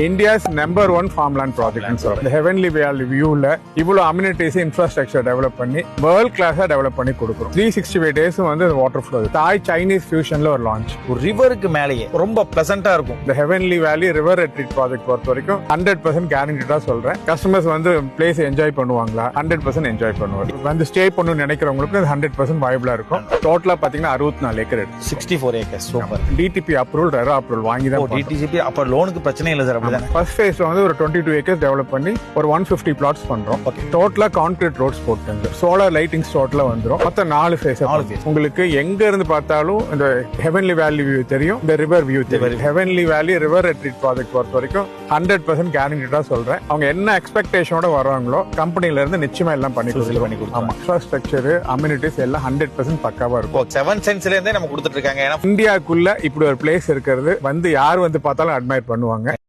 India's #1 farmland project. The Heavenly Valley viewல இவ்வளவு amenities infrastructure develop பண்ணி world கிளாஸா develop பண்ணி கொடுக்குறோம். 365 டேஸ் வந்து வாட்டர் ஃப்ளோ. தாய் சைனீஸ் ஃபியூஷன்ல ஒரு லான்ச். ஒரு ரிவருக்கு மேலேயே ரொம்ப பிளசண்டா இருக்கும். இந்த Heavenly Valley river retreat project பொறுத்த வரைக்கும் 100% கேரண்டிடா சொல்றேன். கஸ்டமர்ஸ் வந்து பிளேஸ் என்ஜாய் பண்ணுவாங்களா? 100% என்ஜாய் பண்ணுவாங்க. வந்து ஸ்டே பண்ணணும்னு நினைக்கிறவங்களுக்கு 100% வயபிளா இருக்கும். டோட்டலா பாத்தீங்கன்னா 64 acre 64 acres. Super. DTP approval, RERA approval வாங்கி தான் டிடிசிபி. அப்ப லோனுக்கு பிரச்சனை இல்லை சார். அப்படிதான். ஃபர்ஸ்ட் ஃபேஸ் வந்து ஒரு 22 ஏக்கர்ஸ் டெவலப் பண்ணி ஒரு 150 பிளாட்ஸ் பண்றோம். டோட்டலா கான்கிரீட் ரோட்ஸ் போட்டு சோலார் லைட்டிங்ஸ் டோட்டலா வந்துரும். மொத்தம் 4 ஃபேஸ். உங்களுக்கு எங்க இருந்து பார்த்தாலும் இந்த ஹெவன்லி வேலி வியூ தெரியும், இந்த ரிவர் வியூ தெரியும். ஹெவன்லி வேலி ரிவர் ரெட்ரீட் ப்ராஜெக்ட் பொறுத்த வரைக்கும் 100% கேரண்டிடா சொல்றேன். அவங்க என்ன எக்ஸ்பெக்டேஷனோட வர்றாங்களோ கம்பெனில இருந்து நிச்சயமா எல்லாம் பண்ணி கொடுத்துருவோம். ஆமா, இன்ஃப்ராஸ்ட்ரக்சர் அம்யூனிட்டிஸ் எல்லாம் 100% பக்காவா இருக்கும். 7 சென்ஸ்ல இருந்தே நம்ம கொடுத்துட்டு இருக்காங்க. இந்தியாக்குள்ள இப்படி ஒரு பிளேஸ் இருக்கிறது வந்து யார் வந்து பார்த்தாலும் அட்மையர் பண்ணுவாங்க.